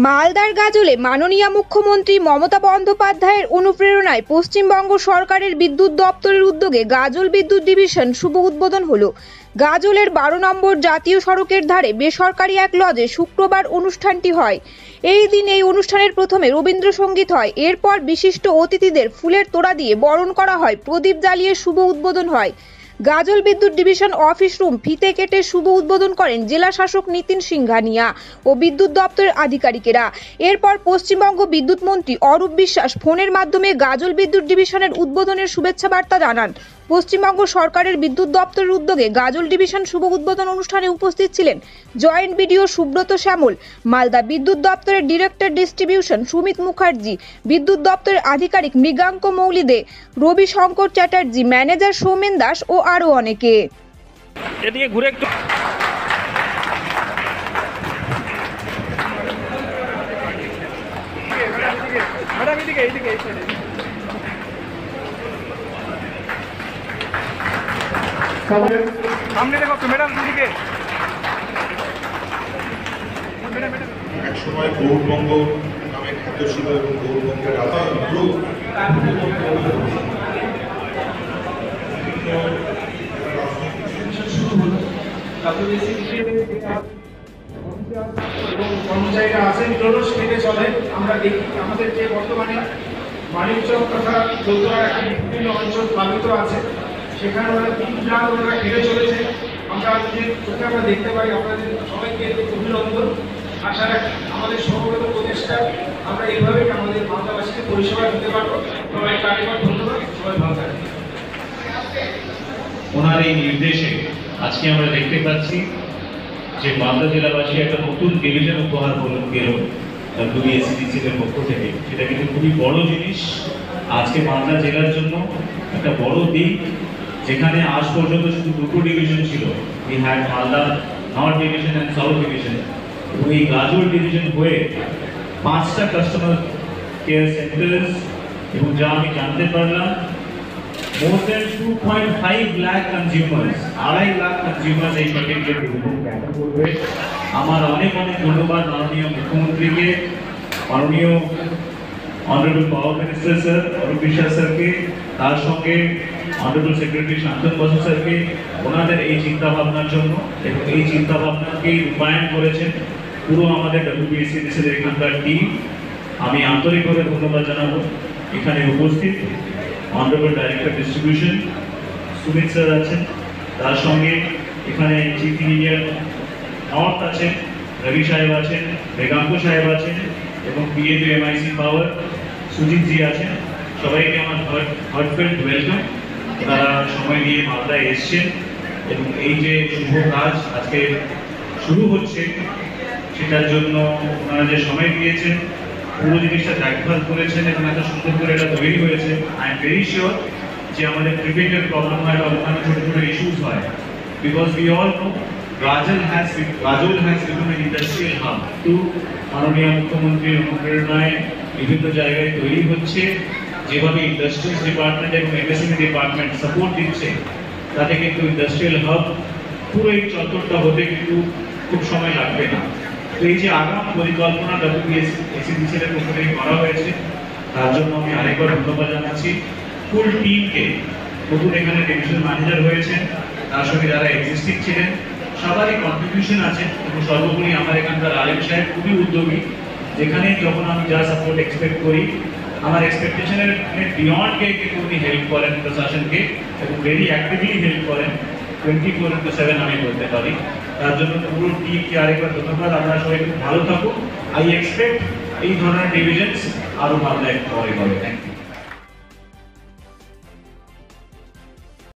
মালদার গাজলে মাননীয় মুখ্যমন্ত্রী মমতা বন্দ্যোপাধ্যায়ের অনুপ্রেরণায় পশ্চিমবঙ্গ সরকারের বিদ্যুৎ দপ্তরের উদ্যোগে গাজল বিদ্যুৎ ডিভিশন শুভ উদ্বোধন হলো। গাজলের 12 নম্বর জাতীয় সড়কের ধারে বেসরকারি এক লজে শুক্রবার অনুষ্ঠানটি হয়। এই দিন এই অনুষ্ঠানের প্রথমে রবীন্দ্রসঙ্গীত হয়, এরপর বিশিষ্ট অতিথিদের ফুলের তোড়া দিয়ে বরণ করা হয়, প্রদীপ জ্বালিয়ে শুভ উদ্বোধন হয়। গাজল বিদ্যুৎ ডিভিশন অফিস রুম ফিতে কেটে শুভ উদ্বোধন করেন জেলা শাসক নিতিন সিংঘানিয়া ও বিদ্যুৎ দপ্তরের আধিকারিকেরা। এরপর পশ্চিমবঙ্গ বিদ্যুৎ মন্ত্রী অরূপ বিশ্বাস ফোনের মাধ্যমে গাজল বিদ্যুৎ ডিভিশনের উদ্বোধনের শুভেচ্ছা বার্তা জানান। পশ্চিমবঙ্গ সরকারের বিদ্যুৎ দপ্তরের উদ্যোগে গাজল ডিভিশন শুভ উদ্বোধন অনুষ্ঠানে উপস্থিত ছিলেন জয়েন্ট বিডিও সুব্রত শ্যামল, মালদা বিদ্যুৎ দপ্তরের ডিরেক্টর ডিস্ট্রিবিউশন সুমিত মুখার্জি, বিদ্যুৎ দপ্তরের আধিকারিক মৃগাঙ্ক মৌলি দে, রবি শঙ্কর চ্যাটার্জি, ম্যানেজার সৌমেন দাস ও আরো অনেকে। এদিকে ঘুরে একটু সামনে দেখো তো ম্যাডাম, দিদিকে এক সময় গৌরবঙ্গ নামে খ্যাত ছিল এবং গৌরবঙ্গের এবং কর্মচারীরা আছেন জোরস মেনে চলে। আমরা দেখি আমাদের যে বর্তমানে মানিকচক তথা দোতলার একটা বিভিন্ন অঞ্চল প্লাবিত আছে, সেখানে ওরা 3 রাত ওরা ঘিরে চলেছে। আমরা যে চোখে আমরা দেখতে পাই, আপনাদের সবাইকে অভিনন্দন। আশা রাখি আমাদের সমবেত প্রচেষ্টা আমরা এইভাবেই আমাদের মালদাবাসীকে পরিষেবা দিতে পারবো। সবাই কারিগর ধন্যবাদ, সবাই ভালো থাকবেন। ওনার এই নির্দেশে আজকে আমরা দেখতে পাচ্ছি যে মালদা জেলাবাসী একটা নতুন ডিভিশন উপহার পেল WBSEDCL-এর পক্ষ থেকে। সেটা কিন্তু খুবই বড় জিনিস আজকে মালদা জেলার জন্য, একটা বড় দিক। যেখানে আজ পর্যন্ত শুধু 2টো ডিভিশন ছিল, we had Malda north division and south division, এবং এই গাজল ডিভিশন হয়ে 5টা কাস্টমার কেয়ার সেন্টার্স, এবং যা আমি জানতে পারলাম more than 2.5 lakh consumers, 2.5 lakh consumers এই পার্টিকুলার ডিভিশন ক্যাটার করবে। আমার অনেক অনেক ধন্যবাদ মাননীয় মুখ্যমন্ত্রীকে, মাননীয় অনারেবল পাওয়ার মিনিস্টার স্যার অরূপ বিশ্বাস স্যারকে, তার সঙ্গে অনারেবল সেক্রেটারি শান্তন বসু স্যারকে, ওনাদের এই চিন্তা ভাবনার জন্য, এবং এই চিন্তা ভাবনাকে রূপায়ণ করেছেন পুরো আমাদের WBSEDCL এখানকার টিম। আমি আন্তরিকভাবে ধন্যবাদ জানাবো। এখানে উপস্থিত honourable director distribution Sumit sir আছেন, তার সঙ্গে এখানে চিফ ইঞ্জিনিয়ার নর্থ আছেন, রবি সাহেব আছেন, মৃগাঙ্ক সাহেব আছেন, এবং PA2 MIC পাওয়ার সুজিত জি আছেন। সবাইকে আমার হার্টফেল্ট ওয়েলকাম। তারা সময় নিয়ে মালদায় এসছেন, এবং এই যে শুভ কাজ আজকে শুরু হচ্ছে সেটার জন্য ওনারা যে সময় দিয়েছেন, পুরো জিনিসটা দেখভাল করেছেন, এবং এত সুন্দর করে এটা তৈরি হয়েছে। আই এম ভেরি শিওর যে আমাদের প্রিভেন্টিভ প্রবলেম হয় বা অন্যান্য ছোটো ছোটো ইস্যুস হয়, because we all know Gajol has become an industrial hub. টু মাননীয় মুখ্যমন্ত্রীর অনুপ্রেরণায় বিভিন্ন জায়গায় তৈরি হচ্ছে। যেভাবে ইন্ডাস্ট্রিজ ডিপার্টমেন্ট এবং MSME ডিপার্টমেন্ট সাপোর্ট দিচ্ছে, তাতে কিন্তু ইন্ডাস্ট্রিয়াল হাব পুরো এই চত্বরটা হতে কিন্তু খুব সময় লাগবে না। তো এই যে আগাম পরিকল্পনা WBSEDCL-এর পক্ষ থেকে করা হয়েছে, তার জন্য আমি আরেকবার ধন্যবাদ জানাচ্ছি ফুল টিমকে। নতুন এখানে ডিভিশন ম্যানেজার হয়েছেন, তার সঙ্গে যারা এক্সিস্টিং ছিলেন, সবারই কন্ট্রিবিউশন আছে। এবং সর্বোপরি আমার এখানকার আলেম সাহেব খুবই উদ্যোগী। যেখানে যখন আমি যা সাপোর্ট এক্সপেক্ট করি, আমার এক্সপেকটেশনের বিয়ন্ড কে কিন্তু উনি হেল্প করেন প্রশাসনকে, এবং ভেরি অ্যাক্টিভলি হেল্প করেন 24/7 আমি বলতে পারি। তার জন্য পুরো টিমকে আরেকবার ধন্যবাদ। আপনারা সবাই খুব ভালো থাকুন। আই এক্সপেক্ট এই ধরনের ডিভিশনস আরও ভালো পরে হবে। Thank you.